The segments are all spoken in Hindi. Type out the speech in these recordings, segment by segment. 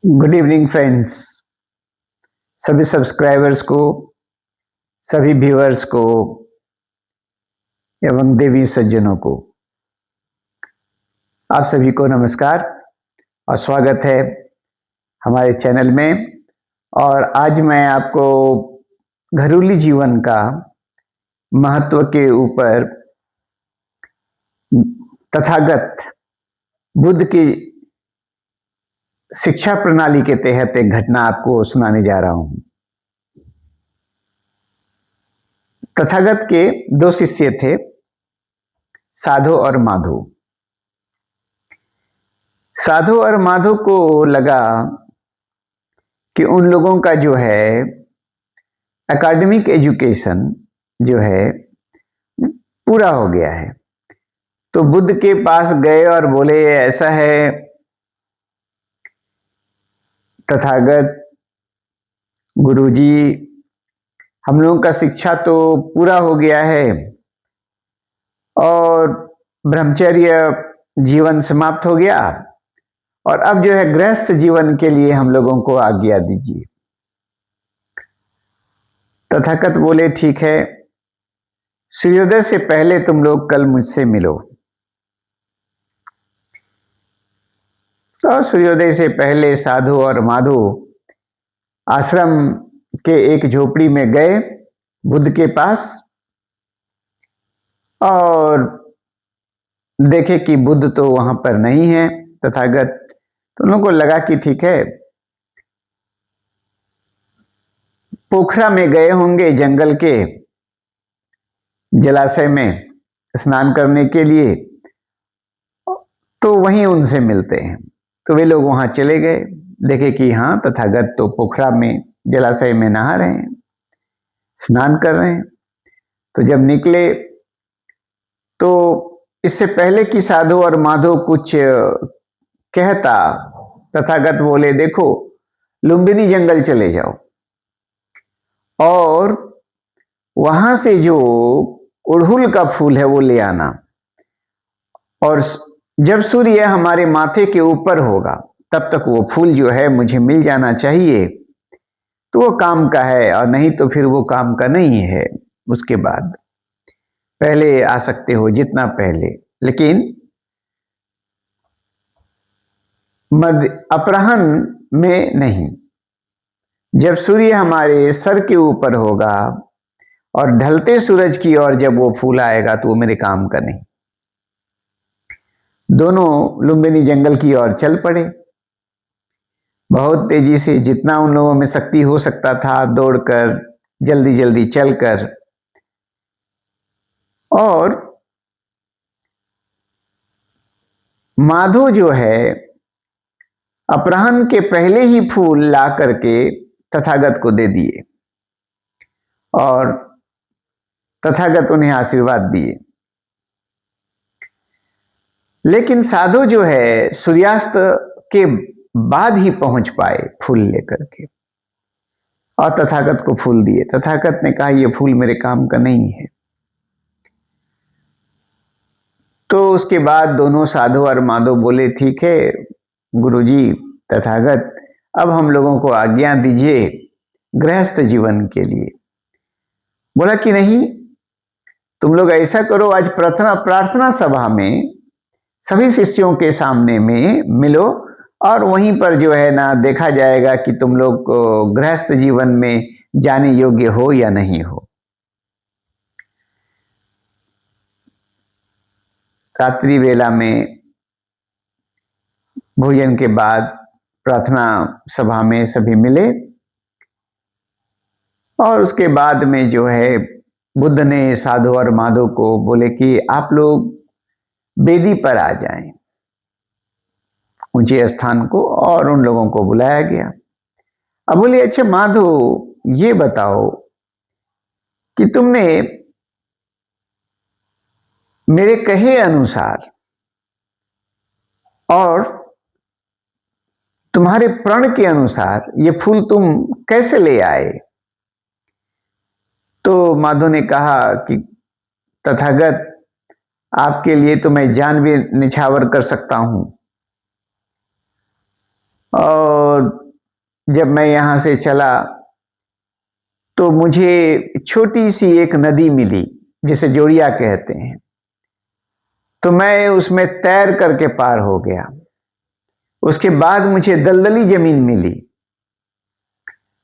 Good evening friends. सभी सब्सक्राइबर्स को, सभी व्यूअर्स को एवं देवी सज्जनों को आप सभी को नमस्कार और स्वागत है हमारे चैनल में। और आज मैं आपको घरेलू जीवन का महत्व के ऊपर तथागत बुद्ध की शिक्षा प्रणाली के तहत एक घटना आपको सुनाने जा रहा हूं। तथागत के दो शिष्य थे, साधु और माधु। साधु और माधु को लगा कि उन लोगों का जो है एकेडमिक एजुकेशन जो है पूरा हो गया है, तो बुद्ध के पास गए और बोले, ऐसा है तथागत गुरुजी, हम लोगों का शिक्षा तो पूरा हो गया है और ब्रह्मचर्य जीवन समाप्त हो गया, और अब जो है गृहस्थ जीवन के लिए हम लोगों को आज्ञा दीजिए। तथागत बोले, ठीक है, सूर्योदय से पहले तुम लोग कल मुझसे मिलो। तो सूर्योदय से पहले साधु और माधु आश्रम के एक झोपड़ी में गए बुद्ध के पास और देखे कि बुद्ध तो वहां पर नहीं है, तथागत। तो उन लोगों को लगा कि ठीक है, पोखरा में गए होंगे, जंगल के जलाशय में स्नान करने के लिए, तो वहीं उनसे मिलते हैं। तो वे लोग वहां चले गए, देखे कि हाँ, तथागत तो पोखरा में जलाशय में नहा रहे हैं, स्नान कर रहे हैं। तो जब निकले तो इससे पहले कि साधु और माधव कुछ कहता, तथागत बोले, देखो, लुम्बिनी जंगल चले जाओ और वहां से जो उड़हुल का फूल है वो ले आना, और जब सूर्य हमारे माथे के ऊपर होगा तब तक वो फूल जो है मुझे मिल जाना चाहिए, तो वो काम का है, और नहीं तो फिर वो काम का नहीं है। उसके बाद पहले आ सकते हो, जितना पहले, लेकिन मध्य अपराह्न में नहीं। जब सूर्य हमारे सर के ऊपर होगा और ढलते सूरज की ओर जब वो फूल आएगा तो वो मेरे काम का नहीं। दोनों लुम्बिनी जंगल की ओर चल पड़े, बहुत तेजी से, जितना उन लोगों में शक्ति हो सकता था, दौड़कर, जल्दी जल्दी चलकर। और माधव जो है अपराह्न के पहले ही फूल ला करके तथागत को दे दिए और तथागत उन्हें आशीर्वाद दिए। लेकिन साधु जो है सूर्यास्त के बाद ही पहुंच पाए फूल लेकर के, और तथागत को फूल दिए। तथागत ने कहा, यह फूल मेरे काम का नहीं है। तो उसके बाद दोनों साधु और माधव बोले, ठीक है गुरुजी, तथागत, अब हम लोगों को आज्ञा दीजिए गृहस्थ जीवन के लिए। बोला कि नहीं, तुम लोग ऐसा करो, आज प्रार्थना सभा में सभी शिष्यों के सामने में मिलो, और वहीं पर जो है ना देखा जाएगा कि तुम लोग गृहस्थ जीवन में जाने योग्य हो या नहीं हो। रात्रि वेला में भोजन के बाद प्रार्थना सभा में सभी मिले, और उसके बाद में जो है बुद्ध ने साधु और माधव को बोले कि आप लोग वेदी पर आ जाएं, ऊंचे स्थान को, और उन लोगों को बुलाया गया। अब बोले, अच्छा माधव, ये बताओ कि तुमने मेरे कहे अनुसार और तुम्हारे प्रण के अनुसार ये फूल तुम कैसे ले आए? तो माधव ने कहा कि तथागत, आपके लिए तो मैं जान भी निछावर कर सकता हूं, और जब मैं यहाँ से चला तो मुझे छोटी सी एक नदी मिली, जिसे जोड़िया कहते हैं। तो मैं उसमें तैर करके पार हो गया। उसके बाद मुझे दलदली जमीन मिली।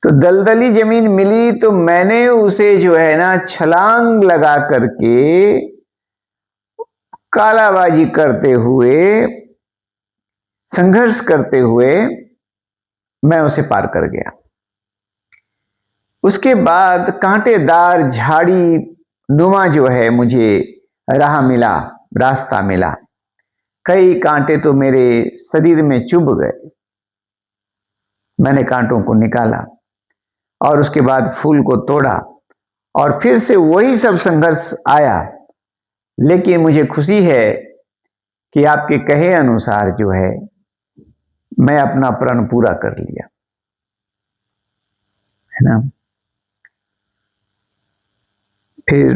तो दलदली जमीन मिली तो मैंने उसे जो है ना छलांग लगा करके कालाबाजी करते हुए, संघर्ष करते हुए मैं उसे पार कर गया। उसके बाद कांटेदार झाड़ी नुमा जो है मुझे राह मिला, रास्ता मिला। कई कांटे तो मेरे शरीर में चुभ गए। मैंने कांटों को निकाला और उसके बाद फूल को तोड़ा और फिर से वही सब संघर्ष आया। लेकिन मुझे खुशी है कि आपके कहे अनुसार जो है मैं अपना प्रण पूरा कर लिया, है ना। फिर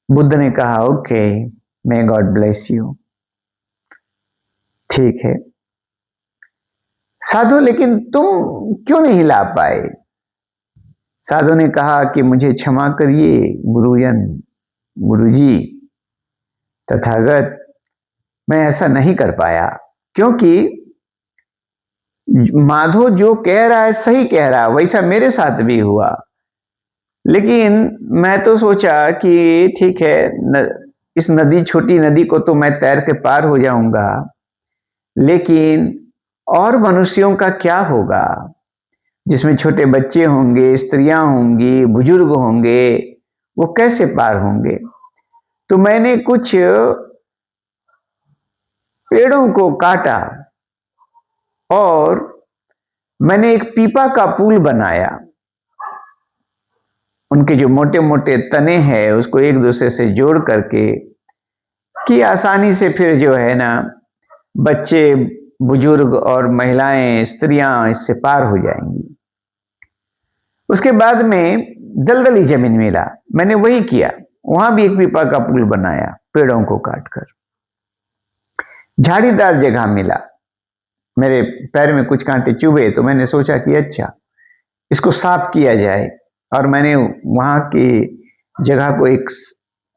बुद्ध ने कहा, okay, may God bless you. ठीक है साधु, लेकिन तुम क्यों नहीं ला पाए? साधु ने कहा कि मुझे क्षमा करिए गुरुजन, गुरुजी, तथागत, मैं ऐसा नहीं कर पाया। क्योंकि माधो जो कह रहा है सही कह रहा है, वैसा मेरे साथ भी हुआ। लेकिन मैं तो सोचा कि ठीक है, इस नदी, छोटी नदी को तो मैं तैर के पार हो जाऊंगा, लेकिन और मनुष्यों का क्या होगा, जिसमें छोटे बच्चे होंगे, स्त्रियां होंगी, बुजुर्ग होंगे, वो कैसे पार होंगे? तो मैंने कुछ पेड़ों को काटा और मैंने एक पीपा का पुल बनाया। उनके जो मोटे मोटे तने हैं उसको एक दूसरे से जोड़ करके कि आसानी से फिर जो है ना बच्चे, बुजुर्ग और महिलाएं, स्त्रियां इससे पार हो जाएंगी। उसके बाद में दलदली जमीन मिला, मैंने वही किया, वहां भी एक पीपा का पुल बनाया पेड़ों को काटकर। झाड़ीदार जगह मिला, मेरे पैर में कुछ कांटे चुभे तो मैंने सोचा कि अच्छा इसको साफ किया जाए, और मैंने वहां की जगह को एक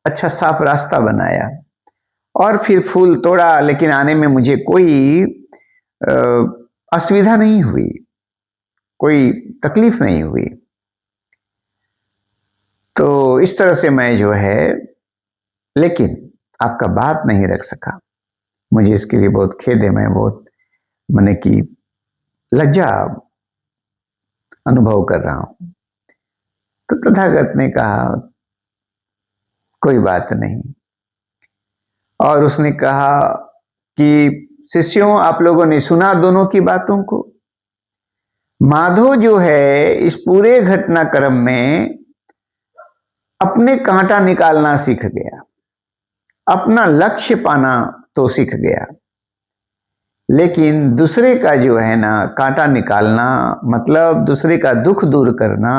अच्छा साफ रास्ता बनाया और फिर फूल तोड़ा। लेकिन आने में मुझे कोई असुविधा नहीं हुई, कोई तकलीफ नहीं हुई। तो इस तरह से मैं जो है, लेकिन आपका बात नहीं रख सका। मुझे इसके लिए बहुत खेद है। मैं बहुत मैंने की लज्जा अनुभव कर रहा हूं। तो तथागत ने कहा कोई बात नहीं, और उसने कहा कि शिष्यों, आप लोगों ने सुना दोनों की बातों को। माधो जो है इस पूरे घटनाक्रम में अपने कांटा निकालना सीख गया, अपना लक्ष्य पाना तो सीख गया, लेकिन दूसरे का जो है ना कांटा निकालना, मतलब दूसरे का दुख दूर करना,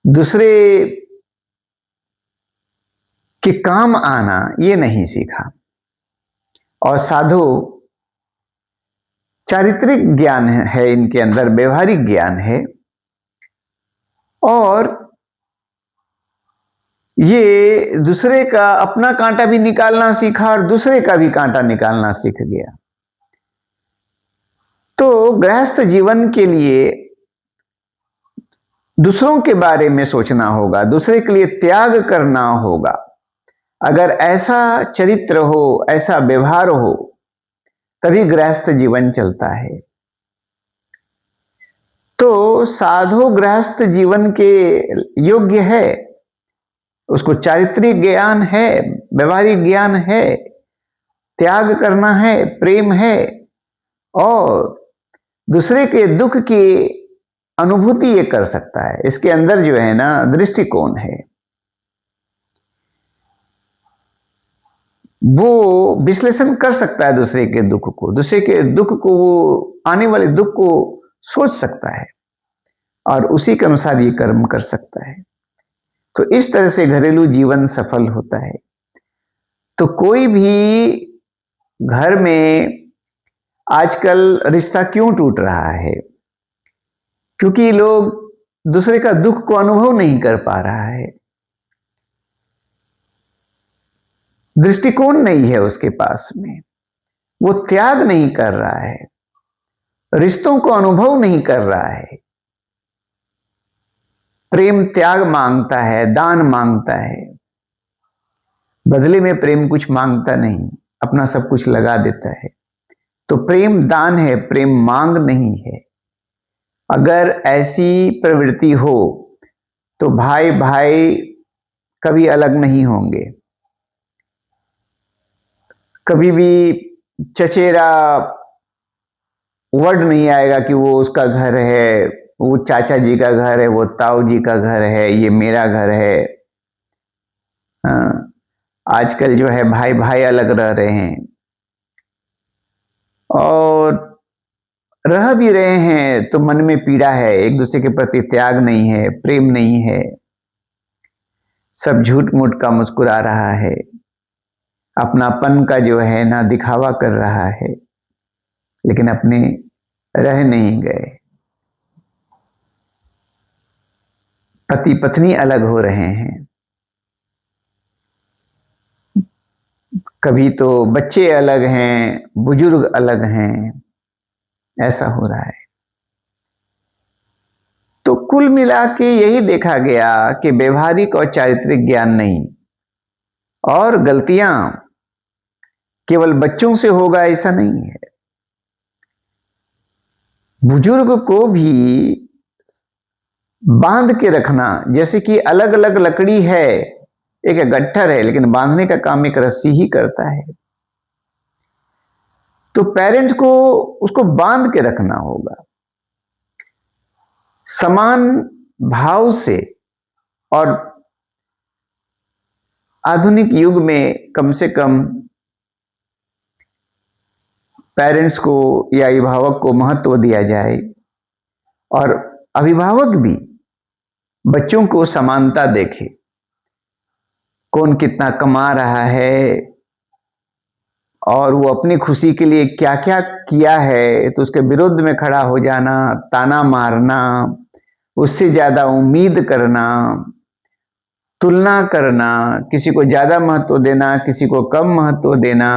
दूसरे के काम आना, ये नहीं सीखा। और साधु चारित्रिक ज्ञान है इनके अंदर, व्यवहारिक ज्ञान है, और ये दूसरे का अपना कांटा भी निकालना सीखा और दूसरे का भी कांटा निकालना सीख गया। तो गृहस्थ जीवन के लिए दूसरों के बारे में सोचना होगा, दूसरे के लिए त्याग करना होगा। अगर ऐसा चरित्र हो, ऐसा व्यवहार हो, तभी गृहस्थ जीवन चलता है। तो साधु गृहस्थ जीवन के योग्य है, उसको चारित्रिक ज्ञान है, व्यवहारिक ज्ञान है, त्याग करना है, प्रेम है, और दूसरे के दुख की अनुभूति ये कर सकता है। इसके अंदर जो है ना दृष्टिकोण है, वो विश्लेषण कर सकता है दूसरे के दुख को, दूसरे के दुख को, वो आने वाले दुख को सोच सकता है और उसी के अनुसार ये कर्म कर सकता है। तो इस तरह से घरेलू जीवन सफल होता है। तो कोई भी घर में आजकल रिश्ता क्यों टूट रहा है? क्योंकि लोग दूसरे का दुख को अनुभव नहीं कर पा रहा है, दृष्टिकोण नहीं है उसके पास में, वो त्याग नहीं कर रहा है, रिश्तों को अनुभव नहीं कर रहा है। प्रेम त्याग मांगता है, दान मांगता है, बदले में प्रेम कुछ मांगता नहीं, अपना सब कुछ लगा देता है। तो प्रेम दान है, प्रेम मांग नहीं है। अगर ऐसी प्रवृत्ति हो तो भाई भाई कभी अलग नहीं होंगे, कभी भी चचेरा वर्ड नहीं आएगा कि वो उसका घर है, वो चाचा जी का घर है, वो ताऊ जी का घर है, ये मेरा घर है। हाँ, आजकल जो है भाई भाई अलग रह रहे हैं, और रह भी रहे हैं तो मन में पीड़ा है, एक दूसरे के प्रति त्याग नहीं है, प्रेम नहीं है, सब झूठ मूठ का मुस्कुरा रहा है, अपनापन का जो है ना दिखावा कर रहा है, लेकिन अपने रह नहीं गए। पति पत्नी अलग हो रहे हैं, कभी तो बच्चे अलग हैं, बुजुर्ग अलग हैं, ऐसा हो रहा है। तो कुल मिला के यही देखा गया कि व्यवहारिक और चारित्रिक ज्ञान नहीं, और गलतियां केवल बच्चों से होगा ऐसा नहीं है, बुजुर्ग को भी बांध के रखना। जैसे कि अलग अलग लकड़ी है, एक गट्ठर है, लेकिन बांधने का काम एक रस्सी ही करता है। तो पेरेंट को उसको बांध के रखना होगा, समान भाव से। और आधुनिक युग में कम से कम पेरेंट्स को या अभिभावक को महत्व दिया जाए, और अभिभावक भी बच्चों को समानता देखे। कौन कितना कमा रहा है और वो अपनी खुशी के लिए क्या क्या किया है, तो उसके विरुद्ध में खड़ा हो जाना, ताना मारना, उससे ज्यादा उम्मीद करना, तुलना करना, किसी को ज्यादा महत्व देना, किसी को कम महत्व देना,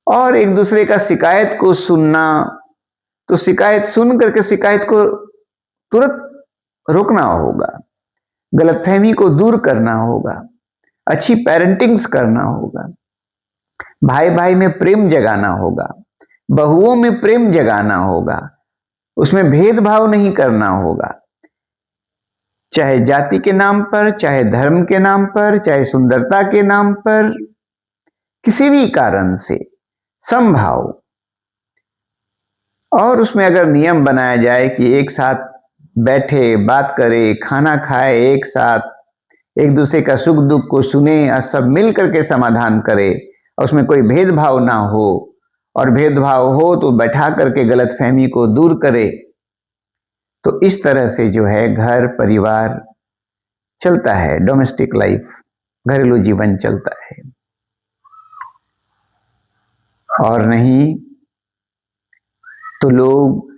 और एक दूसरे का शिकायत को सुनना। तो शिकायत सुन करके शिकायत को तुरंत रोकना होगा, गलतफहमी को दूर करना होगा, अच्छी पेरेंटिंग्स करना होगा, भाई भाई में प्रेम जगाना होगा, बहुओं में प्रेम जगाना होगा, उसमें भेदभाव नहीं करना होगा, चाहे जाति के नाम पर, चाहे धर्म के नाम पर, चाहे सुंदरता के नाम पर, किसी भी कारण से समभाव। और उसमें अगर नियम बनाया जाए कि एक साथ बैठे, बात करे, खाना खाए एक साथ, एक दूसरे का सुख दुख को सुने और सब मिल करके समाधान करे, और उसमें कोई भेदभाव ना हो, और भेदभाव हो तो बैठा करके गलतफहमी को दूर करे, तो इस तरह से जो है घर परिवार चलता है, डोमेस्टिक लाइफ, घरेलू जीवन चलता है। और नहीं तो लोग,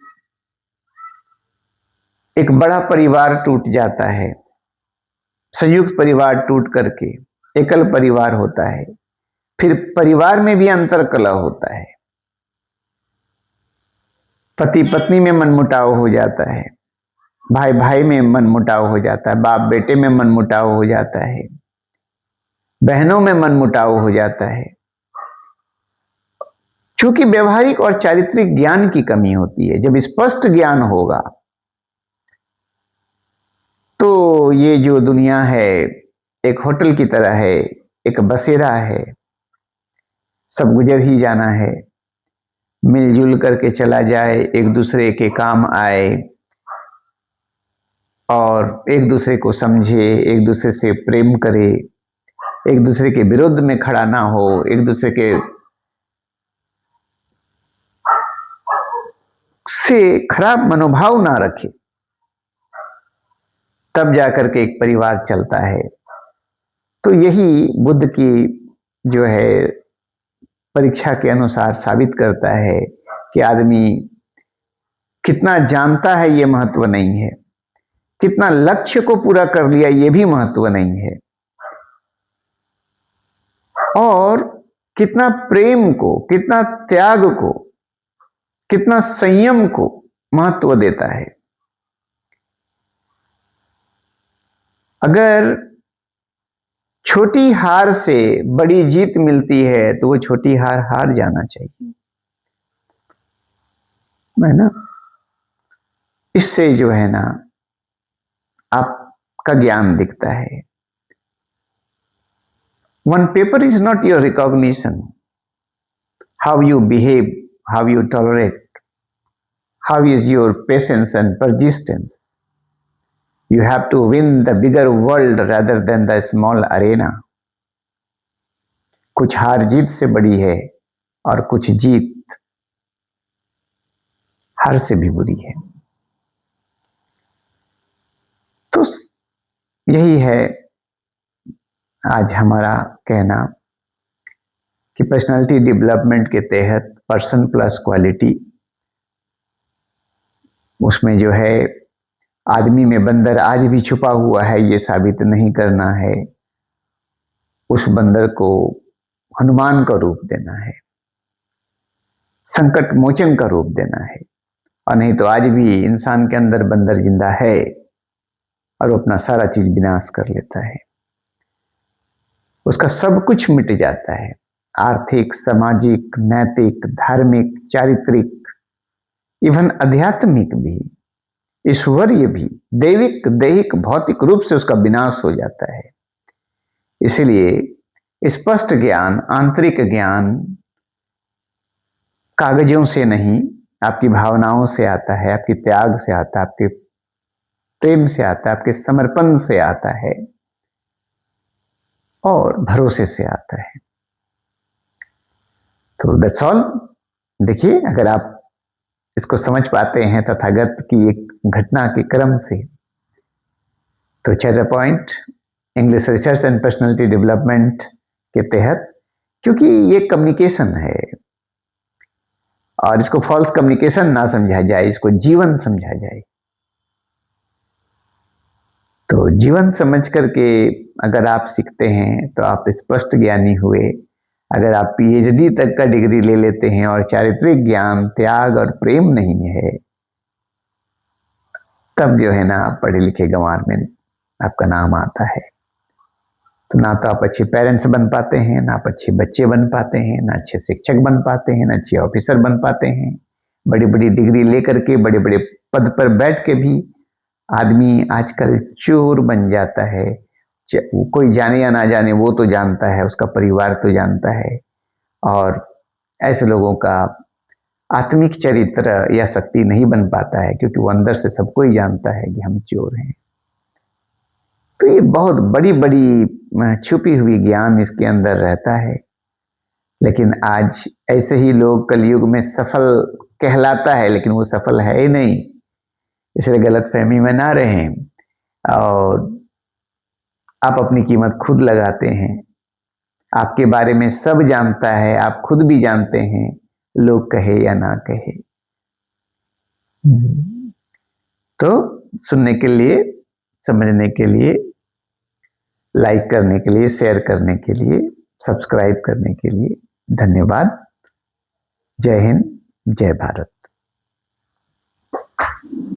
एक बड़ा परिवार टूट जाता है, संयुक्त परिवार टूट करके एकल परिवार होता है, फिर परिवार में भी अंतरकलह होता है, पति पत्नी में मनमुटाव हो जाता है, भाई भाई में मनमुटाव हो जाता है, बाप बेटे में मनमुटाव हो जाता है, बहनों में मनमुटाव हो जाता है, क्योंकि व्यवहारिक और चारित्रिक ज्ञान की कमी होती है। जब स्पष्ट ज्ञान होगा तो ये जो दुनिया है एक होटल की तरह है, एक बसेरा है, सब गुजर ही जाना है, मिलजुल करके चला जाए, एक दूसरे के काम आए, और एक दूसरे को समझे, एक दूसरे से प्रेम करे, एक दूसरे के विरुद्ध में खड़ा ना हो, एक दूसरे के से खराब मनोभाव ना रखे, तब जाकर के एक परिवार चलता है। तो यही बुद्ध की जो है परीक्षा के अनुसार साबित करता है कि आदमी कितना जानता है ये महत्व नहीं है, कितना लक्ष्य को पूरा कर लिया ये भी महत्व नहीं है, और कितना प्रेम को, कितना त्याग को, कितना संयम को महत्व देता है। अगर छोटी हार से बड़ी जीत मिलती है तो वो छोटी हार हार जाना चाहिए, है ना। इससे जो है ना आपका ज्ञान दिखता है। One paper is not your recognition. How you behave, how you tolerate, how is your patience and persistence. You have to win the bigger world rather than the small arena. कुछ हार जीत से बड़ी है और कुछ जीत हार से भी बुरी है। तो यही है आज हमारा कहना कि पर्सनालिटी डेवलपमेंट के तहत पर्सन प्लस क्वालिटी, उसमें जो है आदमी में बंदर आज भी छुपा हुआ है ये साबित नहीं करना है, उस बंदर को हनुमान का रूप देना है, संकट मोचन का रूप देना है। और नहीं तो आज भी इंसान के अंदर बंदर जिंदा है और वो अपना सारा चीज विनाश कर लेता है, उसका सब कुछ मिट जाता है, आर्थिक, सामाजिक, नैतिक, धार्मिक, चारित्रिक, इवन आध्यात्मिक भी, ईश्वरीय भी, दैविक, दैहिक, भौतिक रूप से उसका विनाश हो जाता है। इसलिए स्पष्ट ज्ञान, आंतरिक ज्ञान कागजों से नहीं, आपकी भावनाओं से आता है, आपकी त्याग से आता है, आपके प्रेम से आता है, आपके समर्पण से आता है और भरोसे से आता है। तो दैट्स ऑल। देखिए, अगर आप इसको समझ पाते हैं तथागत की एक घटना के क्रम से, तो chapter point English research and personality development के तहत, क्योंकि ये कम्युनिकेशन है और इसको फॉल्स कम्युनिकेशन ना समझा जाए, इसको जीवन समझा जाए। तो जीवन समझ करके अगर आप सीखते हैं तो आप स्पष्ट ज्ञानी हुए। अगर आप पीएचडी तक का डिग्री ले लेते हैं और चारित्रिक ज्ञान, त्याग और प्रेम नहीं है, तब जो है ना आप पढ़े लिखे गंवार में आपका नाम आता है। तो ना तो आप अच्छे पेरेंट्स बन पाते हैं, ना आप अच्छे बच्चे बन पाते हैं, ना अच्छे शिक्षक बन पाते हैं, ना अच्छे ऑफिसर बन पाते हैं। बड़ी बड़ी डिग्री लेकर के बड़े बड़े पद पर बैठ के भी आदमी आजकल चोर बन जाता है। कोई जाने या ना जाने, वो तो जानता है, उसका परिवार तो जानता है। और ऐसे लोगों का आत्मिक चरित्र या शक्ति नहीं बन पाता है, क्योंकि वो अंदर से सबको ही जानता है कि हम चोर हैं। तो ये बहुत बड़ी बड़ी छुपी हुई ज्ञान इसके अंदर रहता है। लेकिन आज ऐसे ही लोग कलयुग में सफल कहलाता है, लेकिन वो सफल है ही नहीं, इसलिए गलतफहमी में ना रहें और आप अपनी कीमत खुद लगाते हैं। आपके बारे में सब जानता है, आप खुद भी जानते हैं, लोग कहे या ना कहे। तो सुनने के लिए, समझने के लिए, लाइक करने के लिए, शेयर करने के लिए, सब्सक्राइब करने के लिए धन्यवाद। जय हिंद, जय भारत।